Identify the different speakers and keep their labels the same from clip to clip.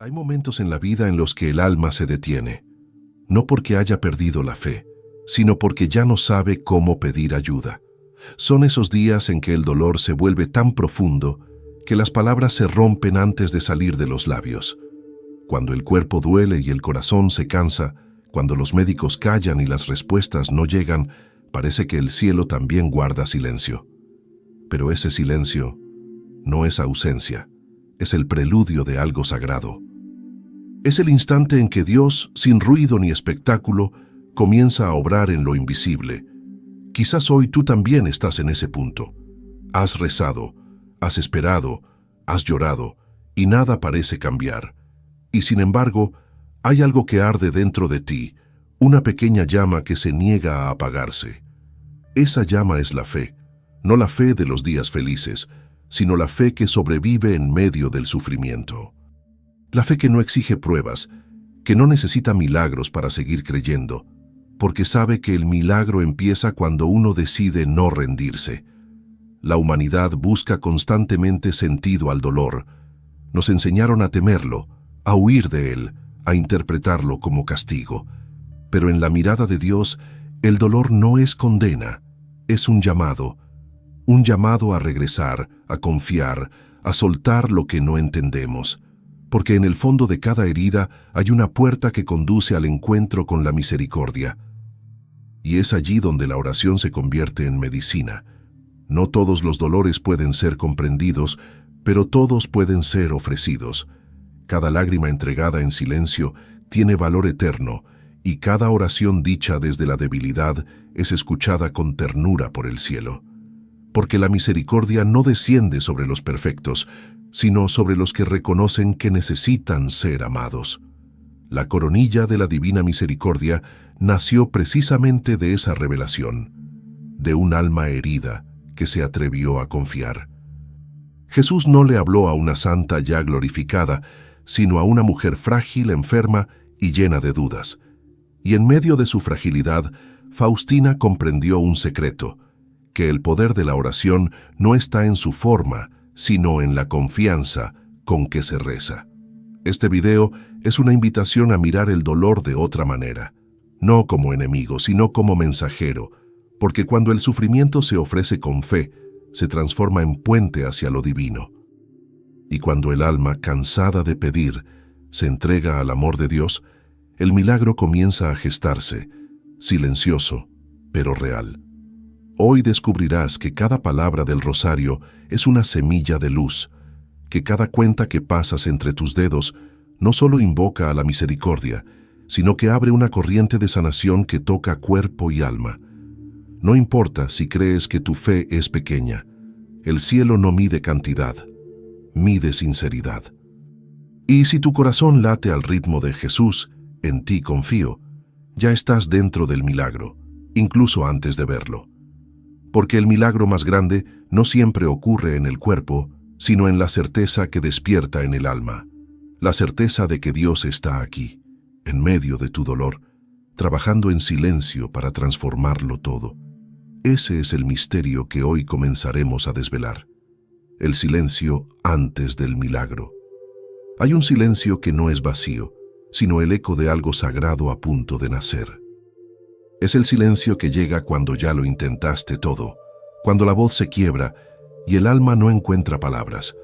Speaker 1: Hay momentos en la vida en los que el alma se detiene, no porque haya perdido la fe, sino porque ya no sabe cómo pedir ayuda. Son esos días en que el dolor se vuelve tan profundo que las palabras se rompen antes de salir de los labios. Cuando el cuerpo duele y el corazón se cansa, cuando los médicos callan y las respuestas no llegan, parece que el cielo también guarda silencio. Pero ese silencio no es ausencia, es el preludio de algo sagrado. Es el instante en que Dios, sin ruido ni espectáculo, comienza a obrar en lo invisible. Quizás hoy tú también estás en ese punto. Has rezado, has esperado, has llorado, y nada parece cambiar. Y sin embargo, hay algo que arde dentro de ti, una pequeña llama que se niega a apagarse. Esa llama es la fe, no la fe de los días felices, sino la fe que sobrevive en medio del sufrimiento. La fe que no exige pruebas, que no necesita milagros para seguir creyendo, porque sabe que el milagro empieza cuando uno decide no rendirse. La humanidad busca constantemente sentido al dolor. Nos enseñaron a temerlo, a huir de él, a interpretarlo como castigo. Pero en la mirada de Dios, el dolor no es condena, es un llamado a regresar, a confiar, a soltar lo que no entendemos. Porque en el fondo de cada herida hay una puerta que conduce al encuentro con la misericordia. Y es allí donde la oración se convierte en medicina. No todos los dolores pueden ser comprendidos, pero todos pueden ser ofrecidos. Cada lágrima entregada en silencio tiene valor eterno, y cada oración dicha desde la debilidad es escuchada con ternura por el cielo. Porque la misericordia no desciende sobre los perfectos, sino sobre los que reconocen que necesitan ser amados. La coronilla de la divina misericordia nació precisamente de esa revelación, de un alma herida que se atrevió a confiar. Jesús no le habló a una santa ya glorificada, sino a una mujer frágil, enferma y llena de dudas. Y en medio de su fragilidad, Faustina comprendió un secreto, que el poder de la oración no está en su forma, sino en la confianza con que se reza. Este video es una invitación a mirar el dolor de otra manera, no como enemigo, sino como mensajero, porque cuando el sufrimiento se ofrece con fe, se transforma en puente hacia lo divino. Y cuando el alma, cansada de pedir, se entrega al amor de Dios, el milagro comienza a gestarse, silencioso, pero real. Hoy descubrirás que cada palabra del rosario es una semilla de luz, que cada cuenta que pasas entre tus dedos no solo invoca a la misericordia, sino que abre una corriente de sanación que toca cuerpo y alma. No importa si crees que tu fe es pequeña, el cielo no mide cantidad, mide sinceridad. Y si tu corazón late al ritmo de Jesús, en ti confío, ya estás dentro del milagro, incluso antes de verlo. Porque el milagro más grande no siempre ocurre en el cuerpo, sino en la certeza que despierta en el alma, la certeza de que Dios está aquí, en medio de tu dolor, trabajando en silencio para transformarlo todo. Ese es el misterio que hoy comenzaremos a desvelar, el silencio antes del milagro. Hay un silencio que no es vacío, sino el eco de algo sagrado a punto de nacer. Es el silencio que llega cuando ya lo intentaste todo, cuando la voz se quiebra y el alma no encuentra palabras.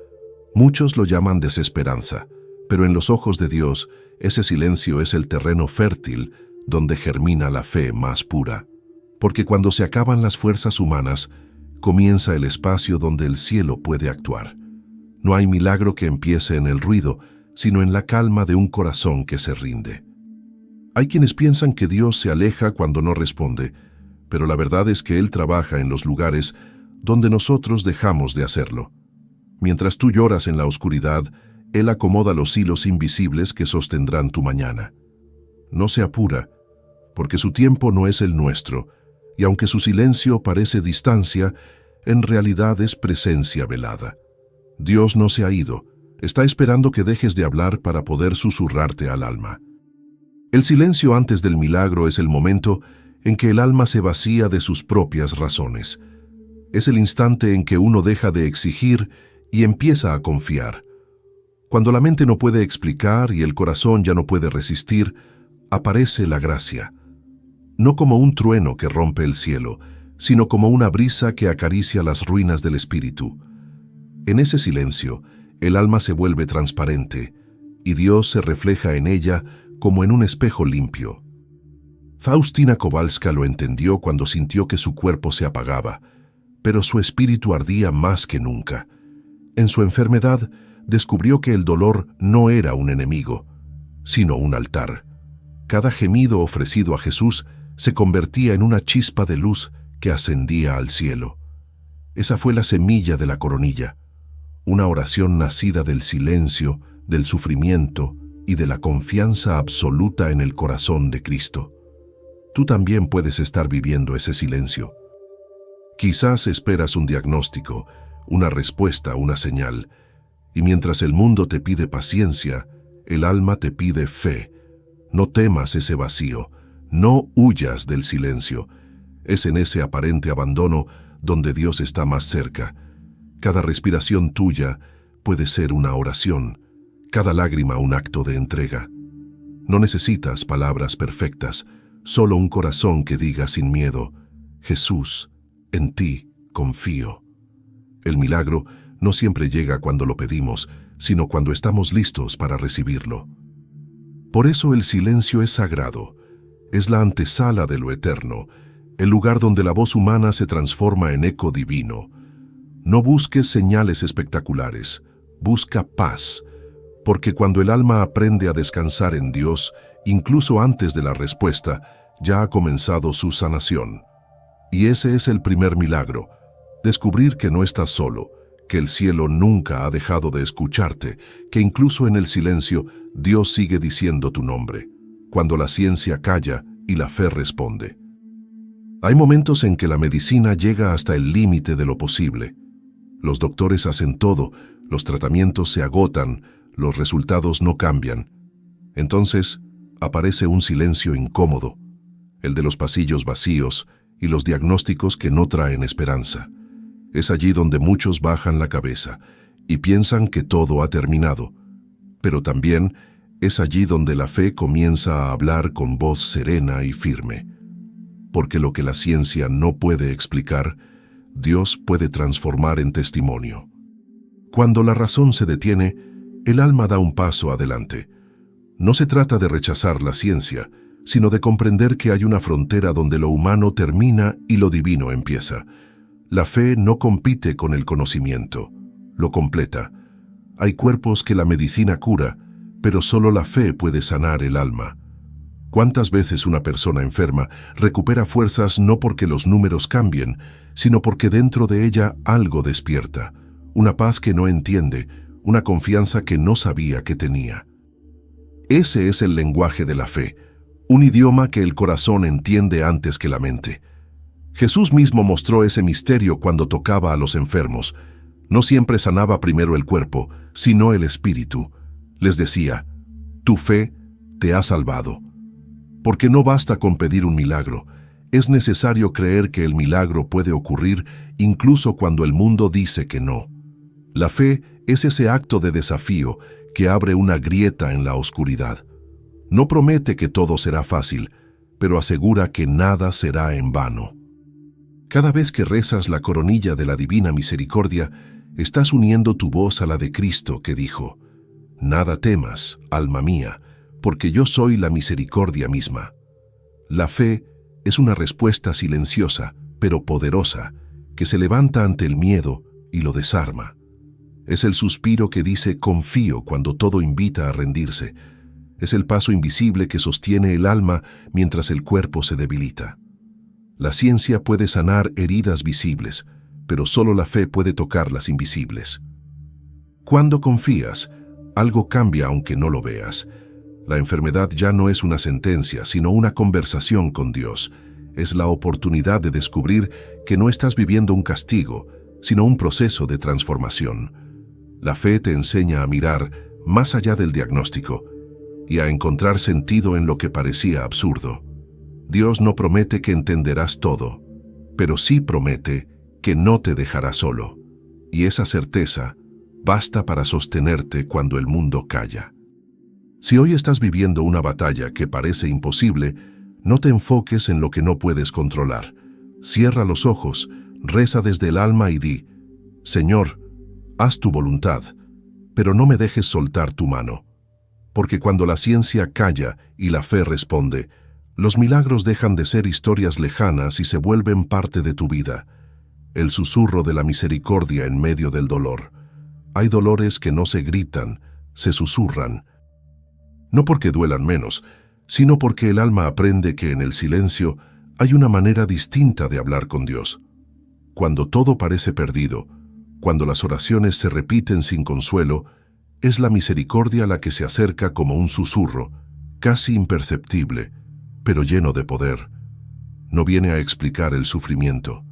Speaker 1: Muchos lo llaman desesperanza, pero en los ojos de Dios, ese silencio es el terreno fértil donde germina la fe más pura. Porque cuando se acaban las fuerzas humanas, comienza el espacio donde el cielo puede actuar. No hay milagro que empiece en el ruido, sino en la calma de un corazón que se rinde. Hay quienes piensan que Dios se aleja cuando no responde, pero la verdad es que Él trabaja en los lugares donde nosotros dejamos de hacerlo. Mientras tú lloras en la oscuridad, Él acomoda los hilos invisibles que sostendrán tu mañana. No se apura, porque su tiempo no es el nuestro, y aunque su silencio parece distancia, en realidad es presencia velada. Dios no se ha ido, está esperando que dejes de hablar para poder susurrarte al alma. El silencio antes del milagro es el momento en que el alma se vacía de sus propias razones. Es el instante en que uno deja de exigir y empieza a confiar. Cuando la mente no puede explicar y el corazón ya no puede resistir, aparece la gracia, no como un trueno que rompe el cielo, sino como una brisa que acaricia las ruinas del espíritu. En ese silencio, el alma se vuelve transparente y Dios se refleja en ella como en un espejo limpio. Faustina Kowalska lo entendió cuando sintió que su cuerpo se apagaba, pero su espíritu ardía más que nunca. En su enfermedad, descubrió que el dolor no era un enemigo, sino un altar. Cada gemido ofrecido a Jesús se convertía en una chispa de luz que ascendía al cielo. Esa fue la semilla de la coronilla, una oración nacida del silencio, del sufrimiento y de la confianza absoluta en el corazón de Cristo. Tú también puedes estar viviendo ese silencio. Quizás esperas un diagnóstico, una respuesta, una señal, y mientras el mundo te pide paciencia, el alma te pide fe. No temas ese vacío, no huyas del silencio. Es en ese aparente abandono donde Dios está más cerca. Cada respiración tuya puede ser una oración, cada lágrima un acto de entrega. No necesitas palabras perfectas, solo un corazón que diga sin miedo: Jesús, en ti confío. El milagro no siempre llega cuando lo pedimos, sino cuando estamos listos para recibirlo. Por eso el silencio es sagrado, es la antesala de lo eterno, el lugar donde la voz humana se transforma en eco divino. No busques señales espectaculares, busca paz, porque cuando el alma aprende a descansar en Dios, incluso antes de la respuesta, ya ha comenzado su sanación. Y ese es el primer milagro, descubrir que no estás solo, que el cielo nunca ha dejado de escucharte, que incluso en el silencio Dios sigue diciendo tu nombre, cuando la ciencia calla y la fe responde. Hay momentos en que la medicina llega hasta el límite de lo posible. Los doctores hacen todo, los tratamientos se agotan, los resultados no cambian. Entonces aparece un silencio incómodo, el de los pasillos vacíos y los diagnósticos que no traen esperanza. Es allí donde muchos bajan la cabeza y piensan que todo ha terminado, pero también es allí donde la fe comienza a hablar con voz serena y firme. Porque lo que la ciencia no puede explicar, Dios puede transformar en testimonio. Cuando la razón se detiene, el alma da un paso adelante. No se trata de rechazar la ciencia, sino de comprender que hay una frontera donde lo humano termina y lo divino empieza. La fe no compite con el conocimiento, lo completa. Hay cuerpos que la medicina cura, pero solo la fe puede sanar el alma. ¿Cuántas veces una persona enferma recupera fuerzas no porque los números cambien, sino porque dentro de ella algo despierta, una paz que no entiende, una confianza que no sabía que tenía? Ese es el lenguaje de la fe, un idioma que el corazón entiende antes que la mente. Jesús mismo mostró ese misterio cuando tocaba a los enfermos. No siempre sanaba primero el cuerpo, sino el espíritu. Les decía: tu fe te ha salvado. Porque no basta con pedir un milagro, es necesario creer que el milagro puede ocurrir incluso cuando el mundo dice que no. La fe es ese acto de desafío que abre una grieta en la oscuridad. No promete que todo será fácil, pero asegura que nada será en vano. Cada vez que rezas la coronilla de la Divina Misericordia, estás uniendo tu voz a la de Cristo, que dijo: nada temas, alma mía, porque yo soy la misericordia misma. La fe es una respuesta silenciosa, pero poderosa, que se levanta ante el miedo y lo desarma. Es el suspiro que dice confío cuando todo invita a rendirse. Es el paso invisible que sostiene el alma mientras el cuerpo se debilita. La ciencia puede sanar heridas visibles, pero solo la fe puede tocar las invisibles. Cuando confías, algo cambia aunque no lo veas. La enfermedad ya no es una sentencia, sino una conversación con Dios. Es la oportunidad de descubrir que no estás viviendo un castigo, sino un proceso de transformación. La fe te enseña a mirar más allá del diagnóstico y a encontrar sentido en lo que parecía absurdo. Dios no promete que entenderás todo, pero sí promete que no te dejará solo. Y esa certeza basta para sostenerte cuando el mundo calla. Si hoy estás viviendo una batalla que parece imposible, no te enfoques en lo que no puedes controlar. Cierra los ojos, reza desde el alma y di: Señor, haz tu voluntad, pero no me dejes soltar tu mano. Porque cuando la ciencia calla y la fe responde, los milagros dejan de ser historias lejanas y se vuelven parte de tu vida. El susurro de la misericordia en medio del dolor. Hay dolores que no se gritan, se susurran. No porque duelan menos, sino porque el alma aprende que en el silencio hay una manera distinta de hablar con Dios. Cuando todo parece perdido, cuando las oraciones se repiten sin consuelo, es la misericordia la que se acerca como un susurro, casi imperceptible, pero lleno de poder. No viene a explicar el sufrimiento,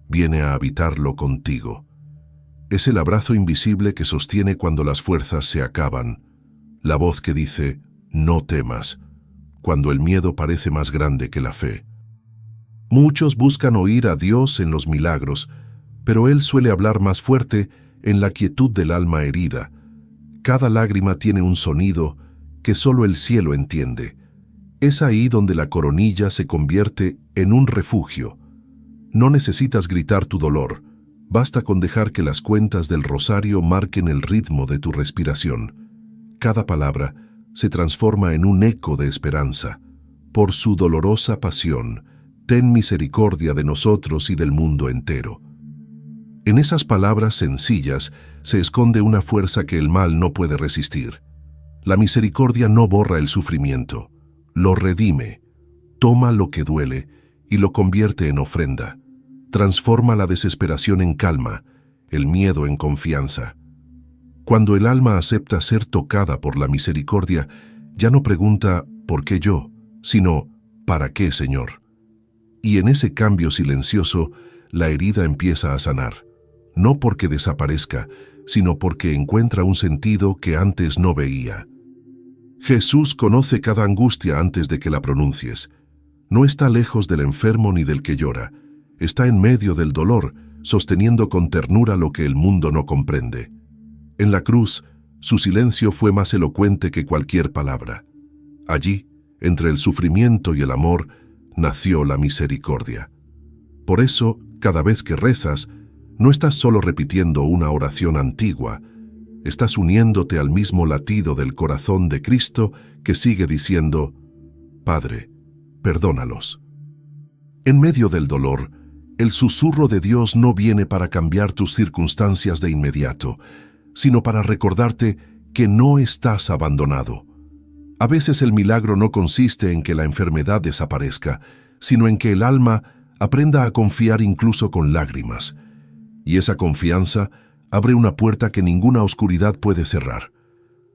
Speaker 1: viene a habitarlo contigo. Es el abrazo invisible que sostiene cuando las fuerzas se acaban, la voz que dice: no temas, cuando el miedo parece más grande que la fe. Muchos buscan oír a Dios en los milagros, pero Él suele hablar más fuerte en la quietud del alma herida. Cada lágrima tiene un sonido que solo el cielo entiende. Es ahí donde la coronilla se convierte en un refugio. No necesitas gritar tu dolor, basta con dejar que las cuentas del rosario marquen el ritmo de tu respiración. Cada palabra se transforma en un eco de esperanza. Por su dolorosa pasión, ten misericordia de nosotros y del mundo entero. En esas palabras sencillas se esconde una fuerza que el mal no puede resistir. La misericordia no borra el sufrimiento, lo redime, toma lo que duele y lo convierte en ofrenda. Transforma la desesperación en calma, el miedo en confianza. Cuando el alma acepta ser tocada por la misericordia, ya no pregunta ¿por qué yo?, sino ¿para qué, Señor? Y en ese cambio silencioso, la herida empieza a sanar. No porque desaparezca, sino porque encuentra un sentido que antes no veía. Jesús conoce cada angustia antes de que la pronuncies. No está lejos del enfermo ni del que llora. Está en medio del dolor, sosteniendo con ternura lo que el mundo no comprende. En la cruz, su silencio fue más elocuente que cualquier palabra. Allí, entre el sufrimiento y el amor, nació la misericordia. Por eso, cada vez que rezas, no estás solo repitiendo una oración antigua, estás uniéndote al mismo latido del corazón de Cristo que sigue diciendo: Padre, perdónalos. En medio del dolor, el susurro de Dios no viene para cambiar tus circunstancias de inmediato, sino para recordarte que no estás abandonado. A veces el milagro no consiste en que la enfermedad desaparezca, sino en que el alma aprenda a confiar incluso con lágrimas. Y esa confianza abre una puerta que ninguna oscuridad puede cerrar.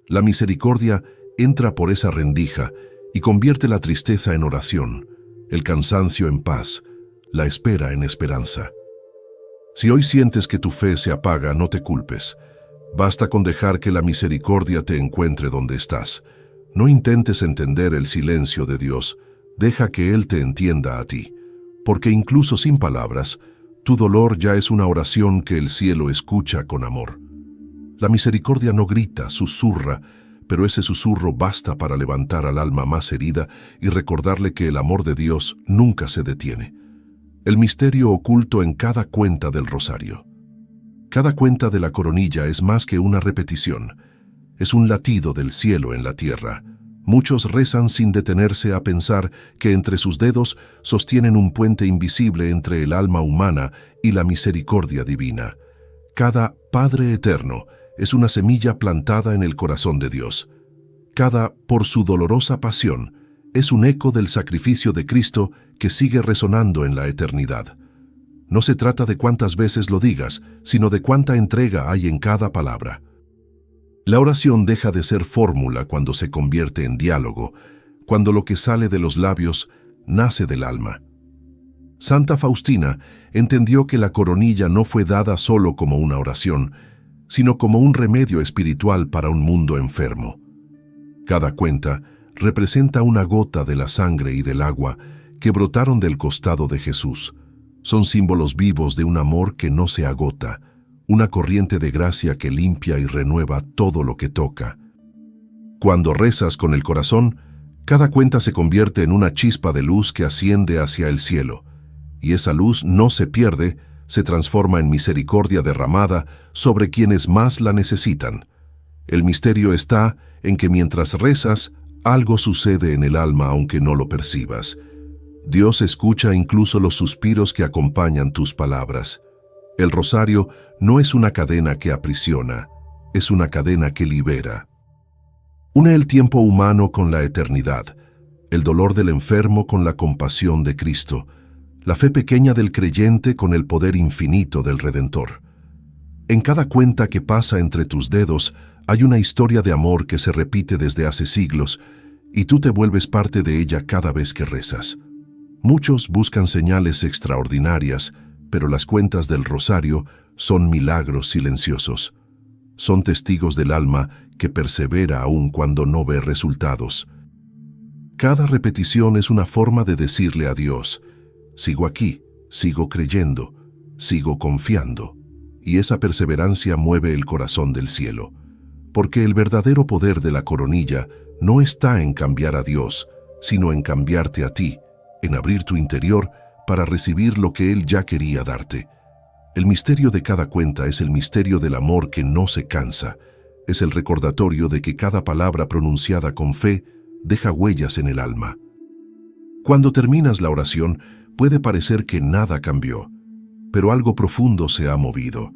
Speaker 1: La misericordia entra por esa rendija y convierte la tristeza en oración, el cansancio en paz, la espera en esperanza. Si hoy sientes que tu fe se apaga, no te culpes. Basta con dejar que la misericordia te encuentre donde estás. No intentes entender el silencio de Dios, deja que Él te entienda a ti, porque incluso sin palabras, tu dolor ya es una oración que el cielo escucha con amor. La misericordia no grita, susurra, pero ese susurro basta para levantar al alma más herida y recordarle que el amor de Dios nunca se detiene. El misterio oculto en cada cuenta del rosario. Cada cuenta de la coronilla es más que una repetición, es un latido del cielo en la tierra. Muchos rezan sin detenerse a pensar que entre sus dedos sostienen un puente invisible entre el alma humana y la misericordia divina. Cada Padre Eterno es una semilla plantada en el corazón de Dios. Cada, por su dolorosa pasión, es un eco del sacrificio de Cristo que sigue resonando en la eternidad. No se trata de cuántas veces lo digas, sino de cuánta entrega hay en cada palabra. La oración deja de ser fórmula cuando se convierte en diálogo, cuando lo que sale de los labios nace del alma. Santa Faustina entendió que la coronilla no fue dada solo como una oración, sino como un remedio espiritual para un mundo enfermo. Cada cuenta representa una gota de la sangre y del agua que brotaron del costado de Jesús. Son símbolos vivos de un amor que no se agota, una corriente de gracia que limpia y renueva todo lo que toca. Cuando rezas con el corazón, cada cuenta se convierte en una chispa de luz que asciende hacia el cielo, y esa luz no se pierde, se transforma en misericordia derramada sobre quienes más la necesitan. El misterio está en que mientras rezas, algo sucede en el alma aunque no lo percibas. Dios escucha incluso los suspiros que acompañan tus palabras. El rosario no es una cadena que aprisiona, es una cadena que libera. Une el tiempo humano con la eternidad, el dolor del enfermo con la compasión de Cristo, la fe pequeña del creyente con el poder infinito del Redentor. En cada cuenta que pasa entre tus dedos hay una historia de amor que se repite desde hace siglos y tú te vuelves parte de ella cada vez que rezas. Muchos buscan señales extraordinarias, pero las cuentas del rosario son milagros silenciosos. Son testigos del alma que persevera aún cuando no ve resultados. Cada repetición es una forma de decirle a Dios: sigo aquí, sigo creyendo, sigo confiando. Y esa perseverancia mueve el corazón del cielo. Porque el verdadero poder de la coronilla no está en cambiar a Dios, sino en cambiarte a ti, en abrir tu interior para recibir lo que Él ya quería darte. El misterio de cada cuenta es el misterio del amor que no se cansa. Es el recordatorio de que cada palabra pronunciada con fe deja huellas en el alma. Cuando terminas la oración, puede parecer que nada cambió, pero algo profundo se ha movido.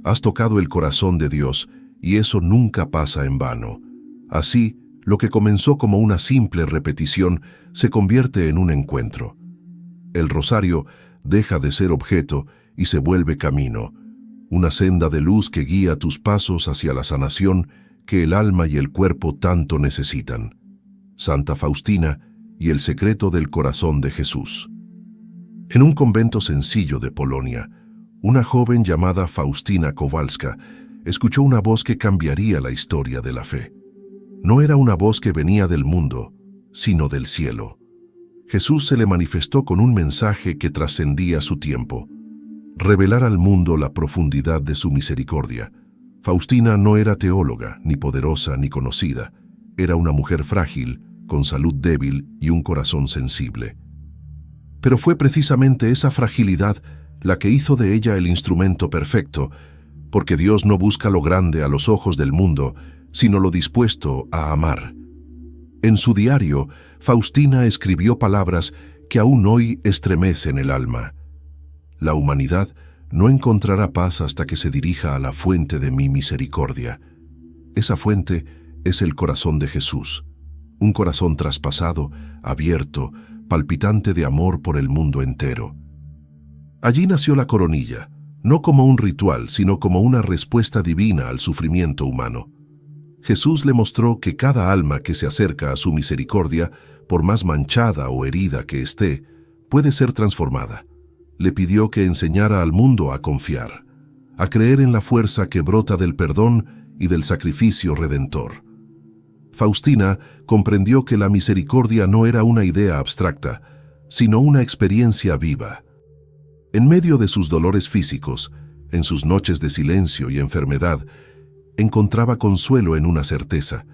Speaker 1: Has tocado el corazón de Dios y eso nunca pasa en vano. Así, lo que comenzó como una simple repetición se convierte en un encuentro. El rosario deja de ser objeto y se vuelve camino, una senda de luz que guía tus pasos hacia la sanación que el alma y el cuerpo tanto necesitan. Santa Faustina y el secreto del corazón de Jesús. En un convento sencillo de Polonia, una joven llamada Faustina Kowalska escuchó una voz que cambiaría la historia de la fe. No era una voz que venía del mundo, sino del cielo. Jesús se le manifestó con un mensaje que trascendía su tiempo: revelar al mundo la profundidad de su misericordia. Faustina no era teóloga, ni poderosa, ni conocida. Era una mujer frágil, con salud débil y un corazón sensible. Pero fue precisamente esa fragilidad la que hizo de ella el instrumento perfecto, porque Dios no busca lo grande a los ojos del mundo, sino lo dispuesto a amar. En su diario, Faustina escribió palabras que aún hoy estremecen el alma. La humanidad no encontrará paz hasta que se dirija a la fuente de mi misericordia. Esa fuente es el corazón de Jesús, un corazón traspasado, abierto, palpitante de amor por el mundo entero. Allí nació la coronilla, no como un ritual, sino como una respuesta divina al sufrimiento humano. Jesús le mostró que cada alma que se acerca a su misericordia, por más manchada o herida que esté, puede ser transformada. Le pidió que enseñara al mundo a confiar, a creer en la fuerza que brota del perdón y del sacrificio redentor. Faustina comprendió que la misericordia no era una idea abstracta, sino una experiencia viva. En medio de sus dolores físicos, en sus noches de silencio y enfermedad, encontraba consuelo en una certeza: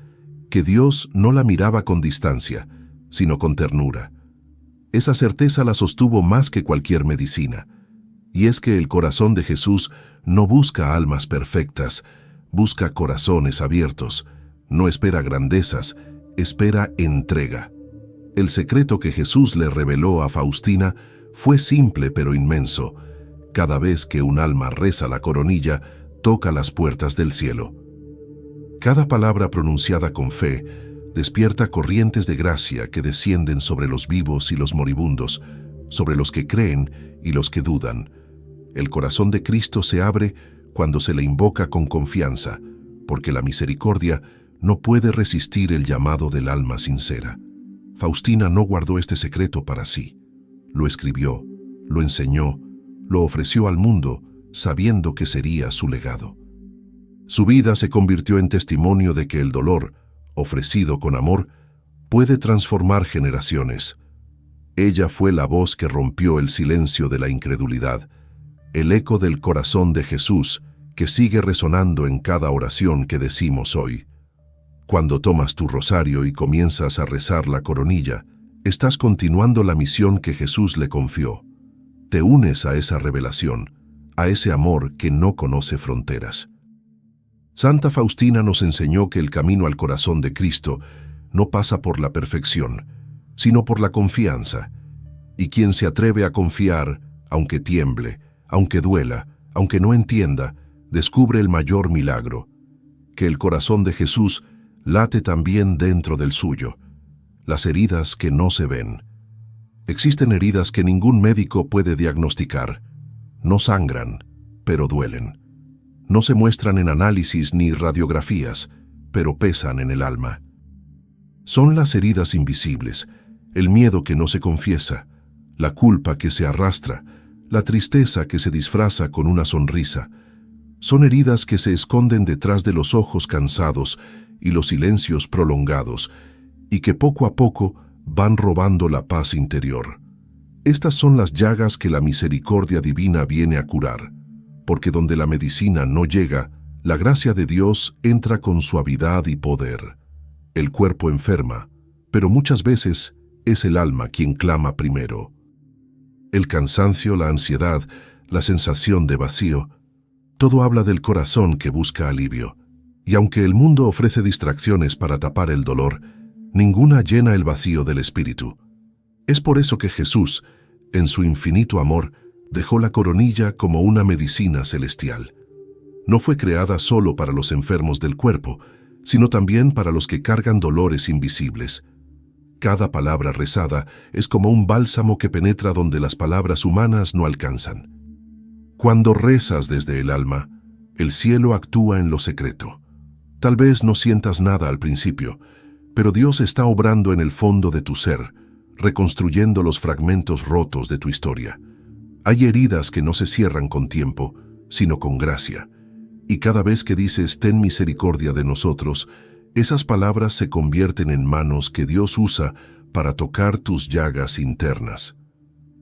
Speaker 1: que Dios no la miraba con distancia, sino con ternura. Esa certeza la sostuvo más que cualquier medicina, y es que el corazón de Jesús no busca almas perfectas, busca corazones abiertos, no espera grandezas, espera entrega. El secreto que Jesús le reveló a Faustina fue simple pero inmenso: cada vez que un alma reza la coronilla, toca las puertas del cielo. Cada palabra pronunciada con fe despierta corrientes de gracia que descienden sobre los vivos y los moribundos, sobre los que creen y los que dudan. El corazón de Cristo se abre cuando se le invoca con confianza, porque la misericordia no puede resistir el llamado del alma sincera. Faustina no guardó este secreto para sí. Lo escribió, lo enseñó, lo ofreció al mundo, sabiendo que sería su legado. Su vida se convirtió en testimonio de que el dolor, ofrecido con amor, puede transformar generaciones. Ella fue la voz que rompió el silencio de la incredulidad, el eco del corazón de Jesús que sigue resonando en cada oración que decimos hoy. Cuando tomas tu rosario y comienzas a rezar la coronilla, estás continuando la misión que Jesús le confió. Te unes a esa revelación, a ese amor que no conoce fronteras. Santa Faustina nos enseñó que el camino al corazón de Cristo no pasa por la perfección, sino por la confianza. Y quien se atreve a confiar, aunque tiemble, aunque duela, aunque no entienda, descubre el mayor milagro, que el corazón de Jesús late también dentro del suyo, las heridas que no se ven. Existen heridas que ningún médico puede diagnosticar. No sangran, pero duelen. No se muestran en análisis ni radiografías, pero pesan en el alma. Son las heridas invisibles, el miedo que no se confiesa, la culpa que se arrastra, la tristeza que se disfraza con una sonrisa. Son heridas que se esconden detrás de los ojos cansados y los silencios prolongados, y que poco a poco van robando la paz interior. Estas son las llagas que la misericordia divina viene a curar, porque donde la medicina no llega, la gracia de Dios entra con suavidad y poder. El cuerpo enferma, pero muchas veces es el alma quien clama primero. El cansancio, la ansiedad, la sensación de vacío, todo habla del corazón que busca alivio. Y aunque el mundo ofrece distracciones para tapar el dolor, ninguna llena el vacío del espíritu. Es por eso que Jesús, en su infinito amor, dejó la coronilla como una medicina celestial. No fue creada solo para los enfermos del cuerpo, sino también para los que cargan dolores invisibles. Cada palabra rezada es como un bálsamo que penetra donde las palabras humanas no alcanzan. Cuando rezas desde el alma, el cielo actúa en lo secreto. Tal vez no sientas nada al principio, pero Dios está obrando en el fondo de tu ser, reconstruyendo los fragmentos rotos de tu historia. Hay heridas que no se cierran con tiempo, sino con gracia. Y cada vez que dices, ten misericordia de nosotros, esas palabras se convierten en manos que Dios usa para tocar tus llagas internas.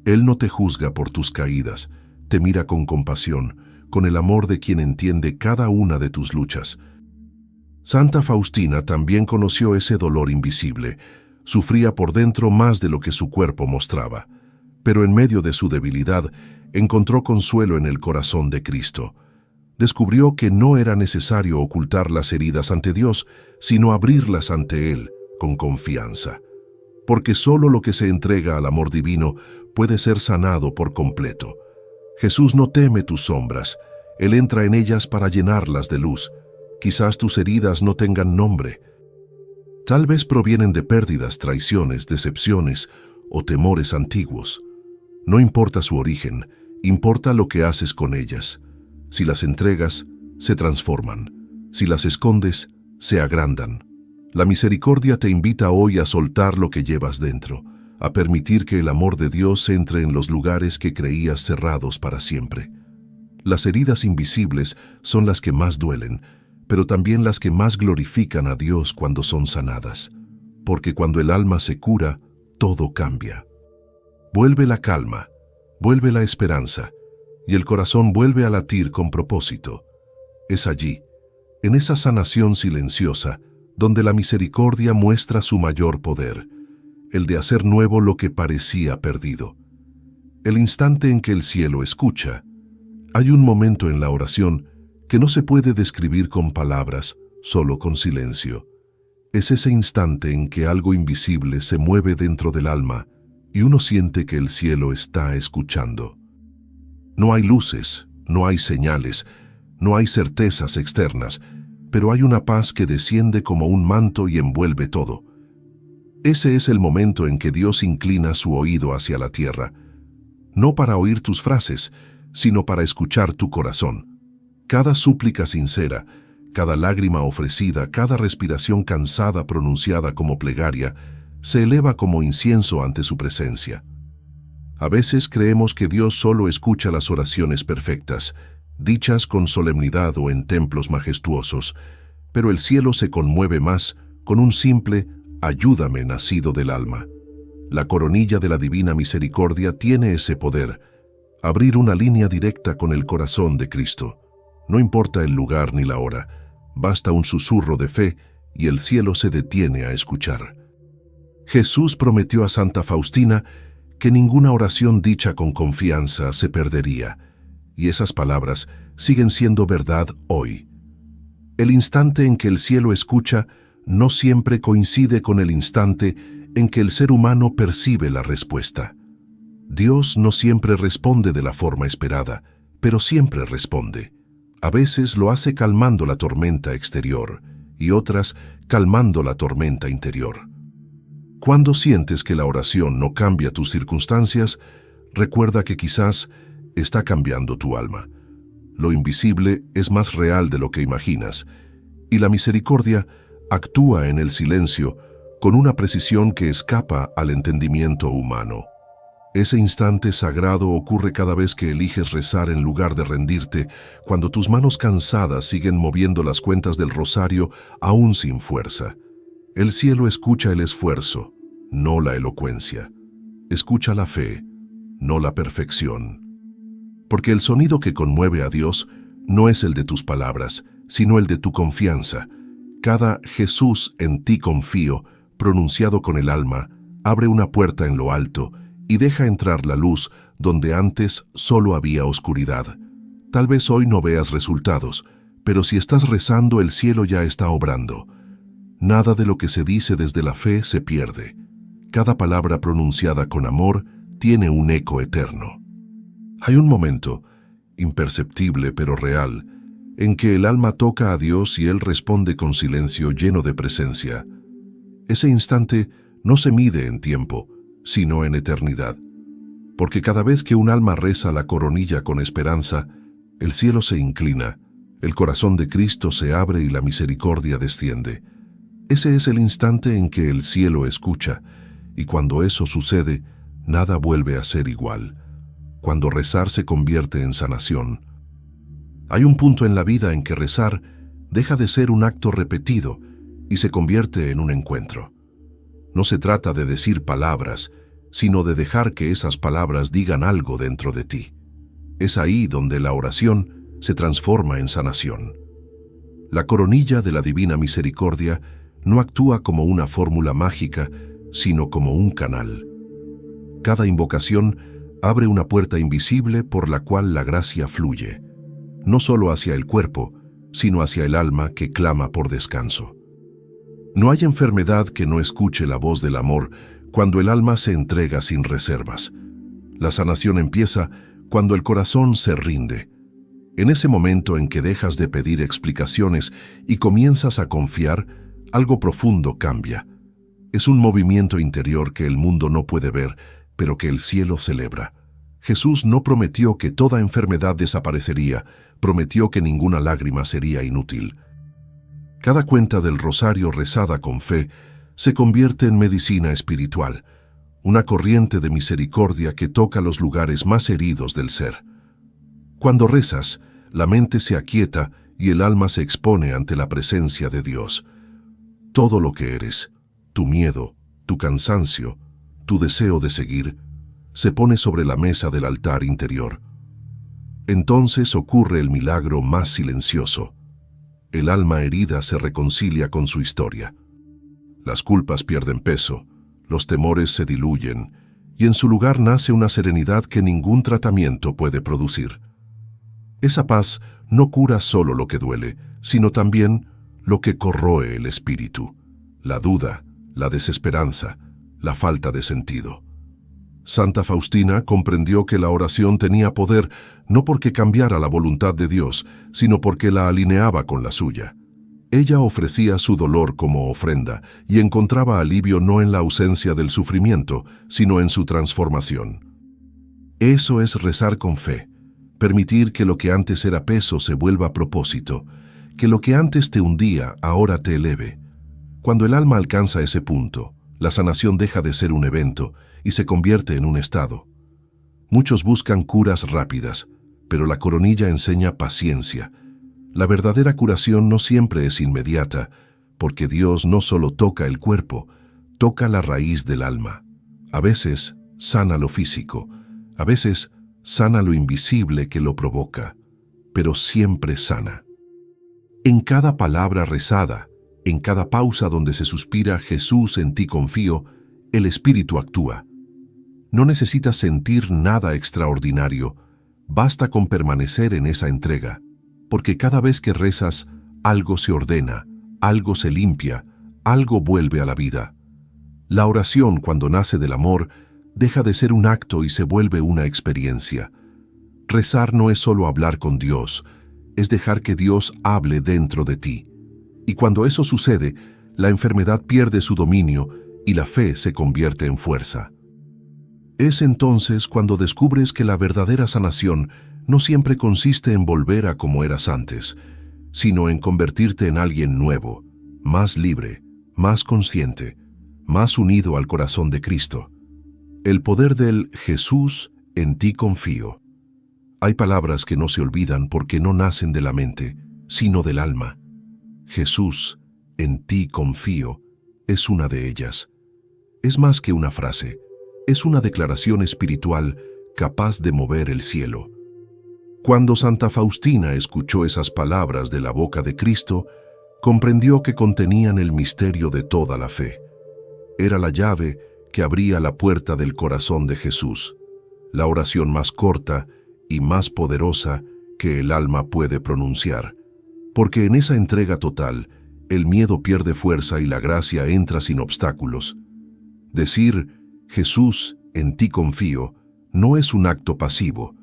Speaker 1: Él no te juzga por tus caídas, te mira con compasión, con el amor de quien entiende cada una de tus luchas. Santa Faustina también conoció ese dolor invisible, sufría por dentro más de lo que su cuerpo mostraba, pero en medio de su debilidad encontró consuelo en el corazón de Cristo. Descubrió que no era necesario ocultar las heridas ante Dios, sino abrirlas ante Él con confianza, porque solo lo que se entrega al amor divino puede ser sanado por completo. Jesús no teme tus sombras, Él entra en ellas para llenarlas de luz. Quizás tus heridas no tengan nombre. Tal vez provienen de pérdidas, traiciones, decepciones o temores antiguos. No importa su origen, importa lo que haces con ellas. Si las entregas, se transforman. Si las escondes, se agrandan. La misericordia te invita hoy a soltar lo que llevas dentro, a permitir que el amor de Dios entre en los lugares que creías cerrados para siempre. Las heridas invisibles son las que más duelen, pero también las que más glorifican a Dios cuando son sanadas, porque cuando el alma se cura, todo cambia. Vuelve la calma, vuelve la esperanza, y el corazón vuelve a latir con propósito. Es allí, en esa sanación silenciosa, donde la misericordia muestra su mayor poder, el de hacer nuevo lo que parecía perdido. El instante en que el cielo escucha. Hay un momento en la oración que no se puede describir con palabras, solo con silencio. Es ese instante en que algo invisible se mueve dentro del alma y uno siente que el cielo está escuchando. No hay luces, no hay señales, no hay certezas externas, pero hay una paz que desciende como un manto y envuelve todo. Ese es el momento en que Dios inclina su oído hacia la tierra, no para oír tus frases, sino para escuchar tu corazón. Cada súplica sincera, cada lágrima ofrecida, cada respiración cansada pronunciada como plegaria, se eleva como incienso ante su presencia. A veces creemos que Dios solo escucha las oraciones perfectas, dichas con solemnidad o en templos majestuosos, pero el cielo se conmueve más con un simple «ayúdame» nacido del alma. La coronilla de la divina misericordia tiene ese poder, abrir una línea directa con el corazón de Cristo. No importa el lugar ni la hora, basta un susurro de fe y el cielo se detiene a escuchar. Jesús prometió a Santa Faustina que ninguna oración dicha con confianza se perdería, y esas palabras siguen siendo verdad hoy. El instante en que el cielo escucha no siempre coincide con el instante en que el ser humano percibe la respuesta. Dios no siempre responde de la forma esperada, pero siempre responde. A veces lo hace calmando la tormenta exterior y otras calmando la tormenta interior. Cuando sientes que la oración no cambia tus circunstancias, recuerda que quizás está cambiando tu alma. Lo invisible es más real de lo que imaginas, y la misericordia actúa en el silencio con una precisión que escapa al entendimiento humano. Ese instante sagrado ocurre cada vez que eliges rezar en lugar de rendirte, cuando tus manos cansadas siguen moviendo las cuentas del rosario aún sin fuerza. El cielo escucha el esfuerzo, no la elocuencia. Escucha la fe, no la perfección. Porque el sonido que conmueve a Dios no es el de tus palabras, sino el de tu confianza. Cada Jesús en ti confío, pronunciado con el alma, abre una puerta en lo alto y deja entrar la luz donde antes solo había oscuridad. Tal vez hoy no veas resultados, pero si estás rezando, el cielo ya está obrando. Nada de lo que se dice desde la fe se pierde. Cada palabra pronunciada con amor tiene un eco eterno. Hay un momento, imperceptible pero real, en que el alma toca a Dios y Él responde con silencio lleno de presencia. Ese instante no se mide en tiempo, sino en eternidad. Porque cada vez que un alma reza la coronilla con esperanza, el cielo se inclina, el corazón de Cristo se abre y la misericordia desciende. Ese es el instante en que el cielo escucha, y cuando eso sucede, nada vuelve a ser igual. Cuando rezar se convierte en sanación. Hay un punto en la vida en que rezar deja de ser un acto repetido y se convierte en un encuentro. No se trata de decir palabras, sino de dejar que esas palabras digan algo dentro de ti. Es ahí donde la oración se transforma en sanación. La coronilla de la Divina Misericordia no actúa como una fórmula mágica, sino como un canal. Cada invocación abre una puerta invisible por la cual la gracia fluye, no solo hacia el cuerpo, sino hacia el alma que clama por descanso. No hay enfermedad que no escuche la voz del amor cuando el alma se entrega sin reservas. La sanación empieza cuando el corazón se rinde. En ese momento en que dejas de pedir explicaciones y comienzas a confiar, algo profundo cambia. Es un movimiento interior que el mundo no puede ver, pero que el cielo celebra. Jesús no prometió que toda enfermedad desaparecería, prometió que ninguna lágrima sería inútil. Cada cuenta del rosario rezada con fe se convierte en medicina espiritual, una corriente de misericordia que toca los lugares más heridos del ser. Cuando rezas, la mente se aquieta y el alma se expone ante la presencia de Dios. Todo lo que eres, tu miedo, tu cansancio, tu deseo de seguir, se pone sobre la mesa del altar interior. Entonces ocurre el milagro más silencioso. El alma herida se reconcilia con su historia. Las culpas pierden peso, los temores se diluyen, y en su lugar nace una serenidad que ningún tratamiento puede producir. Esa paz no cura solo lo que duele, sino también lo que corroe el espíritu, la duda, la desesperanza, la falta de sentido. Santa Faustina comprendió que la oración tenía poder no porque cambiara la voluntad de Dios, sino porque la alineaba con la suya. Ella ofrecía su dolor como ofrenda y encontraba alivio no en la ausencia del sufrimiento, sino en su transformación. Eso es rezar con fe, permitir que lo que antes era peso se vuelva propósito, que lo que antes te hundía ahora te eleve. Cuando el alma alcanza ese punto, la sanación deja de ser un evento y se convierte en un estado. Muchos buscan curas rápidas, pero la coronilla enseña paciencia. La verdadera curación no siempre es inmediata, porque Dios no solo toca el cuerpo, toca la raíz del alma. A veces sana lo físico, a veces sana lo invisible que lo provoca. pero siempre sana. En cada palabra rezada, en cada pausa donde se suspira Jesús, en ti confío, el Espíritu actúa. No necesitas sentir nada extraordinario, basta con permanecer en esa entrega, porque cada vez que rezas, algo se ordena, algo se limpia, algo vuelve a la vida. La oración, cuando nace del amor, deja de ser un acto y se vuelve una experiencia. Rezar no es solo hablar con Dios, es dejar que Dios hable dentro de ti. Y cuando eso sucede, la enfermedad pierde su dominio y la fe se convierte en fuerza. Es entonces cuando descubres que la verdadera sanación no siempre consiste en volver a como eras antes, sino en convertirte en alguien nuevo, más libre, más consciente, más unido al corazón de Cristo. El poder del Jesús, en ti confío. Hay palabras que no se olvidan porque no nacen de la mente, sino del alma. Jesús, en ti confío, es una de ellas. Es más que una frase, es una declaración espiritual capaz de mover el cielo. Cuando Santa Faustina escuchó esas palabras de la boca de Cristo, comprendió que contenían el misterio de toda la fe. Era la llave que abría la puerta del corazón de Jesús, la oración más corta y más poderosa que el alma puede pronunciar, porque en esa entrega total, el miedo pierde fuerza y la gracia entra sin obstáculos. Decir, Jesús, en ti confío, no es un acto pasivo,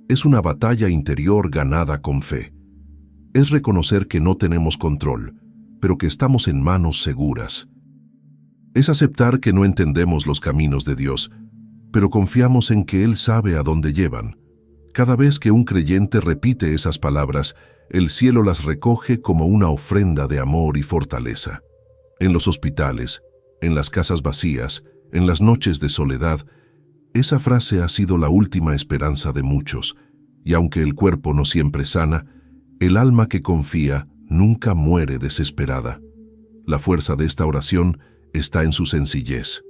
Speaker 1: es una batalla interior ganada con fe. Es reconocer que no tenemos control, pero que estamos en manos seguras. Es aceptar que no entendemos los caminos de Dios, pero confiamos en que Él sabe a dónde llevan. Cada vez que un creyente repite esas palabras, el cielo las recoge como una ofrenda de amor y fortaleza. En los hospitales, en las casas vacías, en las noches de soledad, esa frase ha sido la última esperanza de muchos, y aunque el cuerpo no siempre sana, el alma que confía nunca muere desesperada. La fuerza de esta oración está en su sencillez.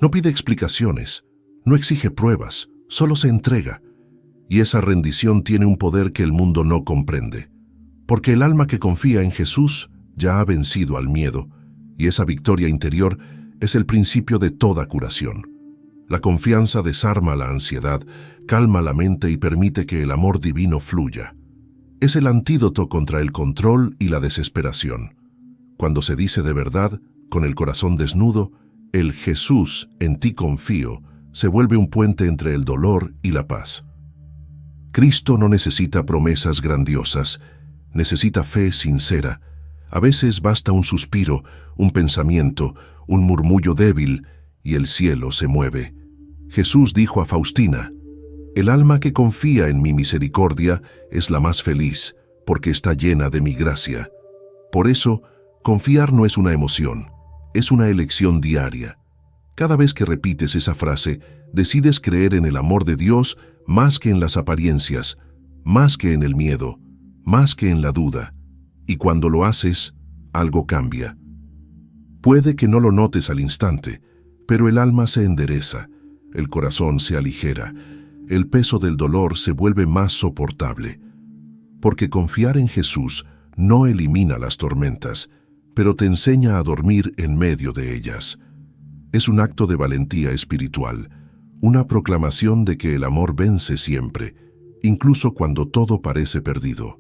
Speaker 1: No pide explicaciones, no exige pruebas, solo se entrega. Y esa rendición tiene un poder que el mundo no comprende, porque el alma que confía en Jesús ya ha vencido al miedo, y esa victoria interior es el principio de toda curación. La confianza desarma la ansiedad, calma la mente y permite que el amor divino fluya. Es el antídoto contra el control y la desesperación. Cuando se dice de verdad, con el corazón desnudo, el Jesús, en ti confío, se vuelve un puente entre el dolor y la paz. Cristo no necesita promesas grandiosas, necesita fe sincera. A veces basta un suspiro, un pensamiento, un murmullo débil, y el cielo se mueve. Jesús dijo a Faustina, «El alma que confía en mi misericordia es la más feliz, porque está llena de mi gracia». Por eso, confiar no es una emoción, es una elección diaria. Cada vez que repites esa frase, decides creer en el amor de Dios más que en las apariencias, más que en el miedo, más que en la duda. Y cuando lo haces, algo cambia. Puede que no lo notes al instante, pero el alma se endereza, el corazón se aligera, el peso del dolor se vuelve más soportable. Porque confiar en Jesús no elimina las tormentas, pero te enseña a dormir en medio de ellas. Es un acto de valentía espiritual, una proclamación de que el amor vence siempre, incluso cuando todo parece perdido.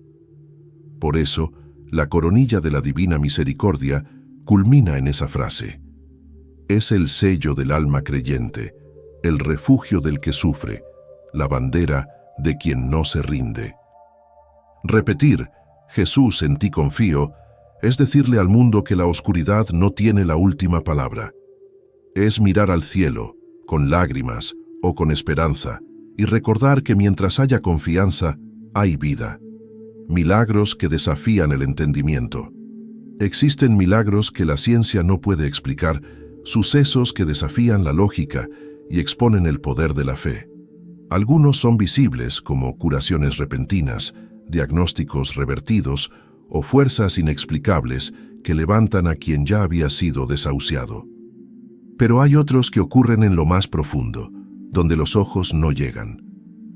Speaker 1: Por eso, la coronilla de la Divina Misericordia culmina en esa frase. Es el sello del alma creyente, el refugio del que sufre, la bandera de quien no se rinde. Repetir, Jesús, en ti confío, es decirle al mundo que la oscuridad no tiene la última palabra. Es mirar al cielo, con lágrimas o con esperanza, y recordar que mientras haya confianza, hay vida. Milagros que desafían el entendimiento. Existen milagros que la ciencia no puede explicar, sucesos que desafían la lógica y exponen el poder de la fe. Algunos son visibles, como curaciones repentinas, diagnósticos revertidos o fuerzas inexplicables que levantan a quien ya había sido desahuciado. Pero hay otros que ocurren en lo más profundo, donde los ojos no llegan.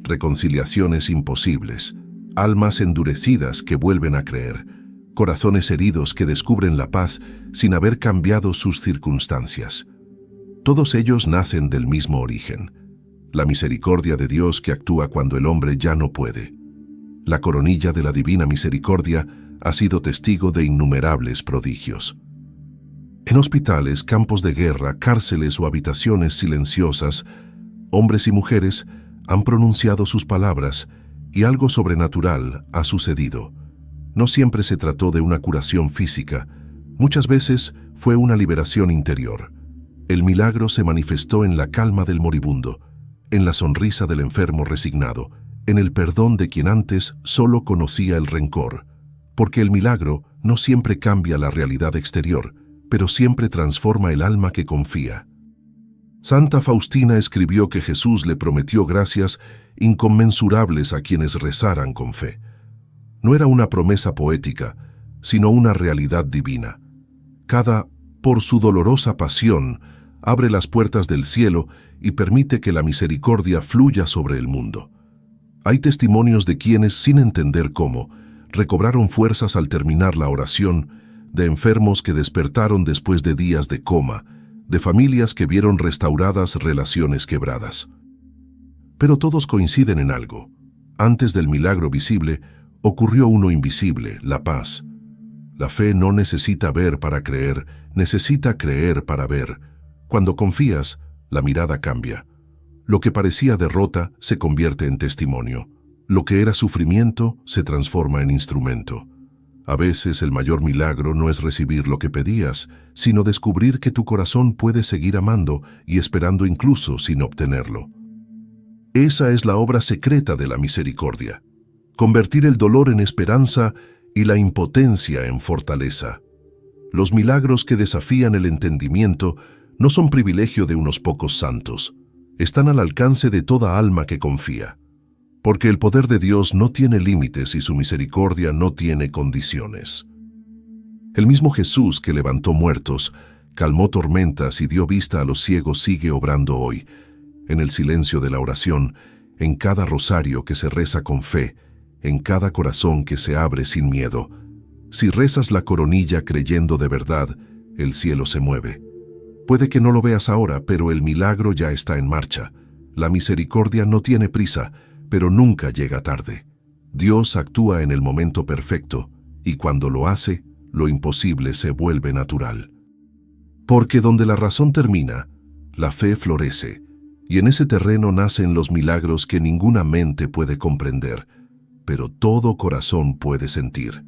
Speaker 1: Reconciliaciones imposibles, almas endurecidas que vuelven a creer, corazones heridos que descubren la paz sin haber cambiado sus circunstancias. Todos ellos nacen del mismo origen, la misericordia de Dios que actúa cuando el hombre ya no puede. La coronilla de la divina misericordia ha sido testigo de innumerables prodigios. En hospitales, campos de guerra, cárceles o habitaciones silenciosas, hombres y mujeres han pronunciado sus palabras y algo sobrenatural ha sucedido. No siempre se trató de una curación física, muchas veces fue una liberación interior. El milagro se manifestó en la calma del moribundo, en la sonrisa del enfermo resignado, en el perdón de quien antes solo conocía el rencor, porque el milagro no siempre cambia la realidad exterior, pero siempre transforma el alma que confía. Santa Faustina escribió que Jesús le prometió gracias inconmensurables a quienes rezaran con fe. No era una promesa poética, sino una realidad divina. Cada, por su dolorosa pasión, abre las puertas del cielo y permite que la misericordia fluya sobre el mundo. Hay testimonios de quienes, sin entender cómo, recobraron fuerzas al terminar la oración, de enfermos que despertaron después de días de coma, de familias que vieron restauradas relaciones quebradas. Pero todos coinciden en algo. Antes del milagro visible, ocurrió uno invisible, la paz. La fe no necesita ver para creer, necesita creer para ver. Cuando confías, la mirada cambia. Lo que parecía derrota se convierte en testimonio. Lo que era sufrimiento se transforma en instrumento. A veces el mayor milagro no es recibir lo que pedías, sino descubrir que tu corazón puede seguir amando y esperando incluso sin obtenerlo. Esa es la obra secreta de la misericordia. Convertir el dolor en esperanza y la impotencia en fortaleza. Los milagros que desafían el entendimiento no son privilegio de unos pocos santos. Están al alcance de toda alma que confía. Porque el poder de Dios no tiene límites y su misericordia no tiene condiciones. El mismo Jesús que levantó muertos, calmó tormentas y dio vista a los ciegos sigue obrando hoy, en el silencio de la oración, en cada rosario que se reza con fe, en cada corazón que se abre sin miedo. Si rezas la coronilla creyendo de verdad, el cielo se mueve. Puede que no lo veas ahora, pero el milagro ya está en marcha. La misericordia no tiene prisa, pero nunca llega tarde. Dios actúa en el momento perfecto, y cuando lo hace, lo imposible se vuelve natural. Porque donde la razón termina, la fe florece, y en ese terreno nacen los milagros que ninguna mente puede comprender, pero todo corazón puede sentir.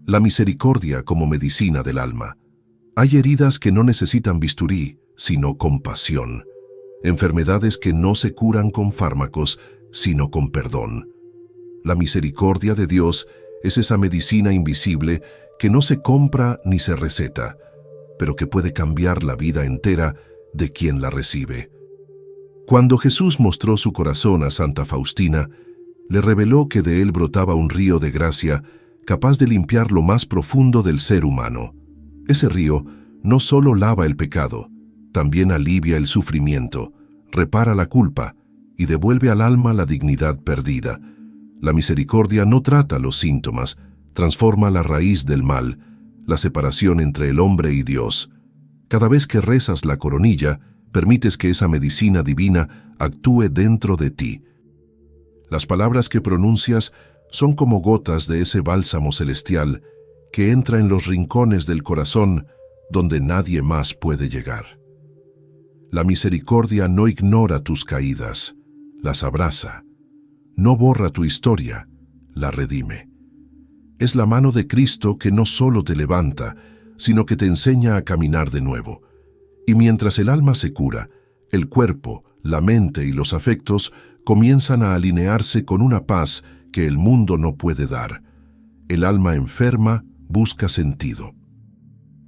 Speaker 1: La misericordia como medicina del alma. Hay heridas que no necesitan bisturí, sino compasión. Enfermedades que no se curan con fármacos, sino con perdón. La misericordia de Dios es esa medicina invisible que no se compra ni se receta, pero que puede cambiar la vida entera de quien la recibe. Cuando Jesús mostró su corazón a Santa Faustina, le reveló que de él brotaba un río de gracia capaz de limpiar lo más profundo del ser humano. Ese río no solo lava el pecado, también alivia el sufrimiento, repara la culpa y devuelve al alma la dignidad perdida. La misericordia no trata los síntomas, transforma la raíz del mal, la separación entre el hombre y Dios. Cada vez que rezas la coronilla, permites que esa medicina divina actúe dentro de ti. Las palabras que pronuncias son como gotas de ese bálsamo celestial que entra en los rincones del corazón donde nadie más puede llegar. La misericordia no ignora tus caídas, las abraza. No borra tu historia, la redime. Es la mano de Cristo que no solo te levanta, sino que te enseña a caminar de nuevo. Y mientras el alma se cura, el cuerpo, la mente y los afectos comienzan a alinearse con una paz que el mundo no puede dar. El alma enferma busca sentido.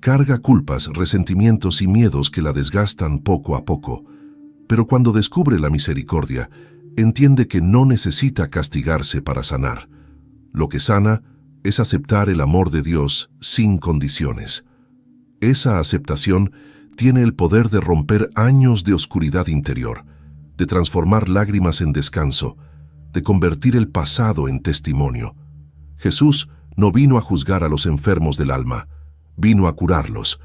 Speaker 1: Carga culpas, resentimientos y miedos que la desgastan poco a poco, pero cuando descubre la misericordia, entiende que no necesita castigarse para sanar. Lo que sana es aceptar el amor de Dios sin condiciones. Esa aceptación tiene el poder de romper años de oscuridad interior, de transformar lágrimas en descanso, de convertir el pasado en testimonio. Jesús no vino a juzgar a los enfermos del alma, vino a curarlos,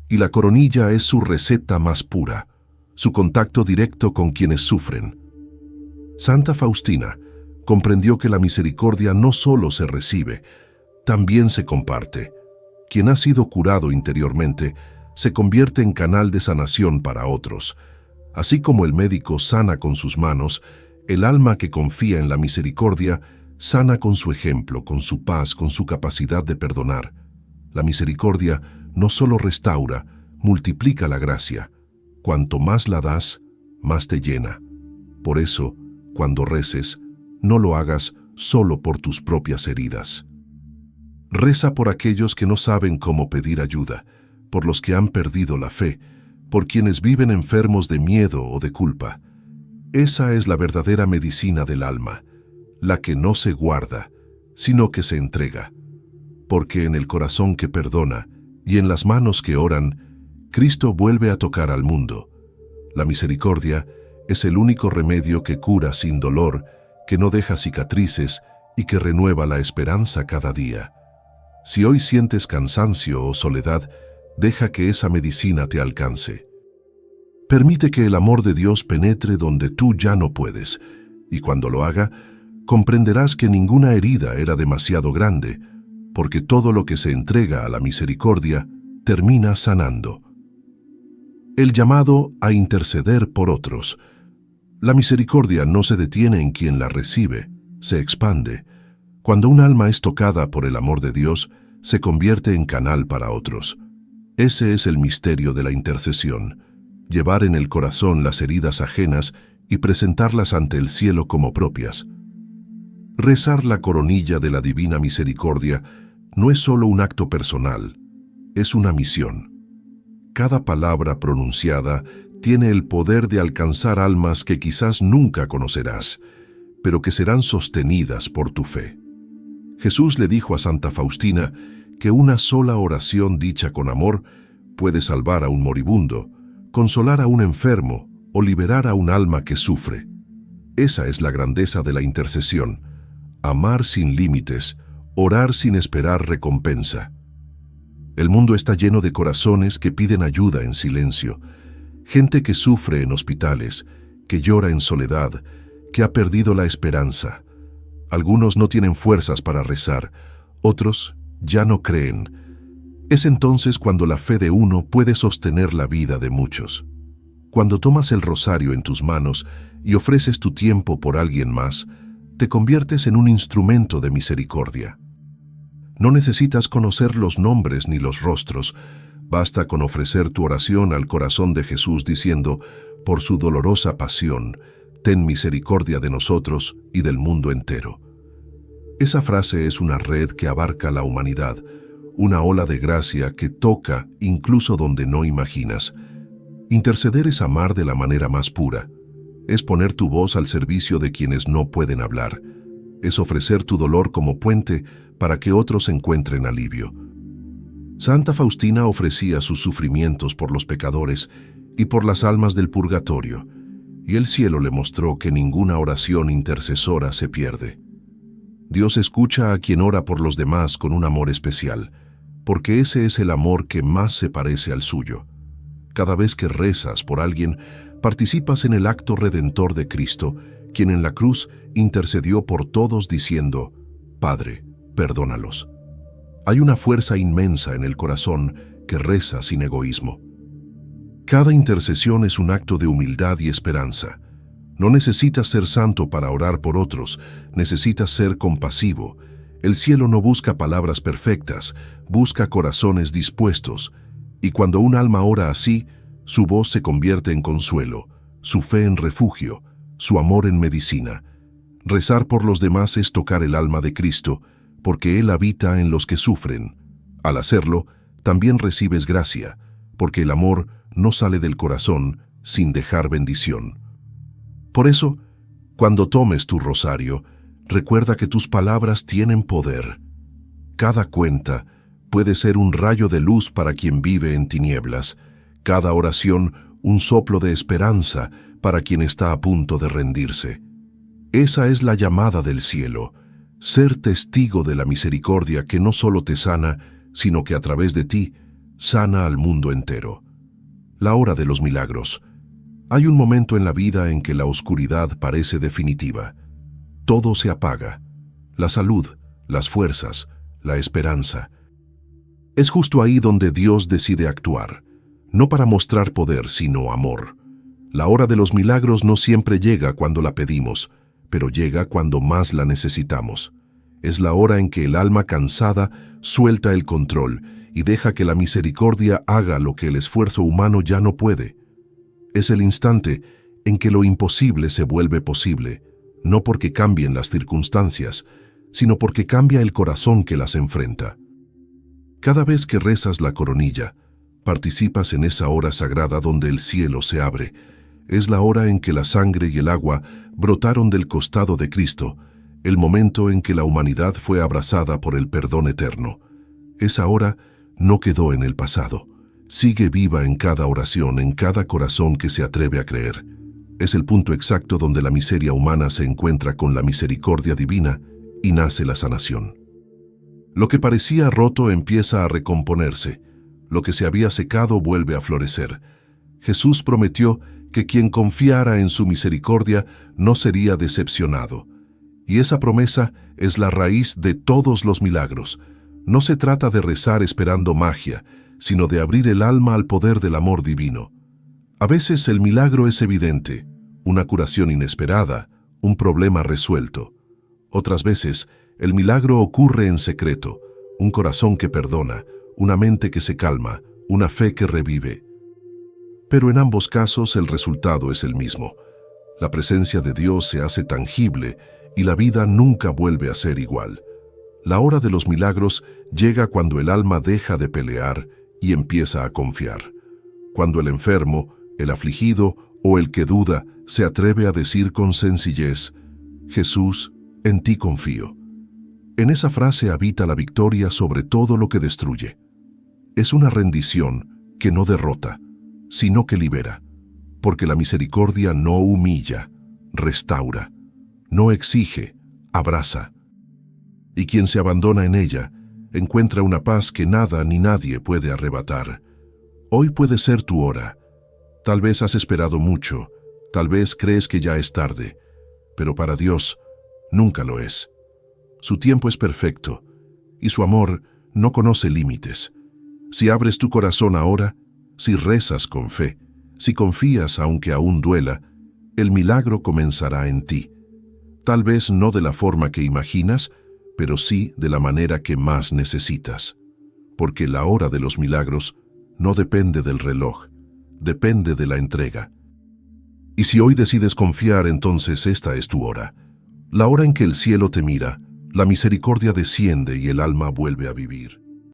Speaker 1: y la coronilla es su receta más pura, su contacto directo con quienes sufren. Santa Faustina comprendió que la misericordia no solo se recibe, también se comparte. Quien ha sido curado interiormente se convierte en canal de sanación para otros. Así como el médico sana con sus manos, el alma que confía en la misericordia sana con su ejemplo, con su paz, con su capacidad de perdonar. La misericordia no solo restaura, multiplica la gracia. Cuanto más la das, más te llena. Por eso, cuando reces, no lo hagas solo por tus propias heridas. Reza por aquellos que no saben cómo pedir ayuda, por los que han perdido la fe, por quienes viven enfermos de miedo o de culpa. Esa es la verdadera medicina del alma, la que no se guarda, sino que se entrega. Porque en el corazón que perdona y en las manos que oran, Cristo vuelve a tocar al mundo. La misericordia es el único remedio que cura sin dolor, que no deja cicatrices y que renueva la esperanza cada día. Si hoy sientes cansancio o soledad, deja que esa medicina te alcance. Permite que el amor de Dios penetre donde tú ya no puedes, y cuando lo haga, comprenderás que ninguna herida era demasiado grande, porque todo lo que se entrega a la misericordia termina sanando. El llamado a interceder por otros. La misericordia no se detiene en quien la recibe, se expande. Cuando un alma es tocada por el amor de Dios, se convierte en canal para otros. Ese es el misterio de la intercesión, llevar en el corazón las heridas ajenas y presentarlas ante el cielo como propias. Rezar la coronilla de la Divina Misericordia no es solo un acto personal, es una misión. Cada palabra pronunciada tiene el poder de alcanzar almas que quizás nunca conocerás, pero que serán sostenidas por tu fe. Jesús le dijo a Santa Faustina que una sola oración dicha con amor puede salvar a un moribundo, consolar a un enfermo o liberar a un alma que sufre. Esa es la grandeza de la intercesión, amar sin límites, orar sin esperar recompensa. El mundo está lleno de corazones que piden ayuda en silencio, gente que sufre en hospitales, que llora en soledad, que ha perdido la esperanza. Algunos no tienen fuerzas para rezar, otros ya no creen. Es entonces cuando la fe de uno puede sostener la vida de muchos. Cuando tomas el rosario en tus manos y ofreces tu tiempo por alguien más, te conviertes en un instrumento de misericordia. No necesitas conocer los nombres ni los rostros, basta con ofrecer tu oración al corazón de Jesús diciendo, por su dolorosa pasión, ten misericordia de nosotros y del mundo entero. Esa frase es una red que abarca la humanidad, una ola de gracia que toca incluso donde no imaginas. Interceder es amar de la manera más pura, es poner tu voz al servicio de quienes no pueden hablar, es ofrecer tu dolor como puente para que otros encuentren alivio. Santa Faustina ofrecía sus sufrimientos por los pecadores y por las almas del purgatorio, y el cielo le mostró que ninguna oración intercesora se pierde. Dios escucha a quien ora por los demás con un amor especial, porque ese es el amor que más se parece al suyo. Cada vez que rezas por alguien, participas en el acto redentor de Cristo, quien en la cruz intercedió por todos diciendo, Padre, perdónalos. Hay una fuerza inmensa en el corazón que reza sin egoísmo. Cada intercesión es un acto de humildad y esperanza. No necesitas ser santo para orar por otros, necesitas ser compasivo. El cielo no busca palabras perfectas, busca corazones dispuestos. Y cuando un alma ora así, su voz se convierte en consuelo, su fe en refugio, su amor en medicina. Rezar por los demás es tocar el alma de Cristo, porque Él habita en los que sufren. Al hacerlo, también recibes gracia, porque el amor no sale del corazón sin dejar bendición. Por eso, cuando tomes tu rosario, recuerda que tus palabras tienen poder. Cada cuenta puede ser un rayo de luz para quien vive en tinieblas, cada oración un soplo de esperanza para quien está a punto de rendirse. Esa es la llamada del cielo, ser testigo de la misericordia que no solo te sana, sino que a través de ti sana al mundo entero. La hora de los milagros. Hay un momento en la vida en que la oscuridad parece definitiva. Todo se apaga. La salud, las fuerzas, la esperanza. Es justo ahí donde Dios decide actuar, no para mostrar poder, sino amor. La hora de los milagros no siempre llega cuando la pedimos, pero llega cuando más la necesitamos. Es la hora en que el alma cansada suelta el control y deja que la misericordia haga lo que el esfuerzo humano ya no puede. Es el instante en que lo imposible se vuelve posible, no porque cambien las circunstancias, sino porque cambia el corazón que las enfrenta. Cada vez que rezas la coronilla, participas en esa hora sagrada donde el cielo se abre. Es la hora en que la sangre y el agua brotaron del costado de Cristo, el momento en que la humanidad fue abrazada por el perdón eterno. Esa hora no quedó en el pasado. Sigue viva en cada oración, en cada corazón que se atreve a creer. Es el punto exacto donde la miseria humana se encuentra con la misericordia divina y nace la sanación. Lo que parecía roto empieza a recomponerse. Lo que se había secado vuelve a florecer. Jesús prometió que quien confiara en su misericordia no sería decepcionado. Y esa promesa es la raíz de todos los milagros. No se trata de rezar esperando magia, sino de abrir el alma al poder del amor divino. A veces el milagro es evidente, una curación inesperada, un problema resuelto. Otras veces el milagro ocurre en secreto, un corazón que perdona, una mente que se calma, una fe que revive. Pero en ambos casos el resultado es el mismo. La presencia de Dios se hace tangible y la vida nunca vuelve a ser igual. La hora de los milagros llega cuando el alma deja de pelear y empieza a confiar. Cuando el enfermo, el afligido o el que duda se atreve a decir con sencillez: Jesús, en ti confío. En esa frase habita la victoria sobre todo lo que destruye. Es una rendición que no derrota, sino que libera, porque la misericordia no humilla, restaura, no exige, abraza. Y quien se abandona en ella, encuentra una paz que nada ni nadie puede arrebatar. Hoy puede ser tu hora. Tal vez has esperado mucho, tal vez crees que ya es tarde, pero para Dios nunca lo es. Su tiempo es perfecto, y su amor no conoce límites. Si abres tu corazón ahora, si rezas con fe, si confías aunque aún duela, el milagro comenzará en ti. Tal vez no de la forma que imaginas, pero sí de la manera que más necesitas. Porque la hora de los milagros no depende del reloj, depende de la entrega. Y si hoy decides confiar, entonces esta es tu hora. La hora en que el cielo te mira, la misericordia desciende y el alma vuelve a vivir.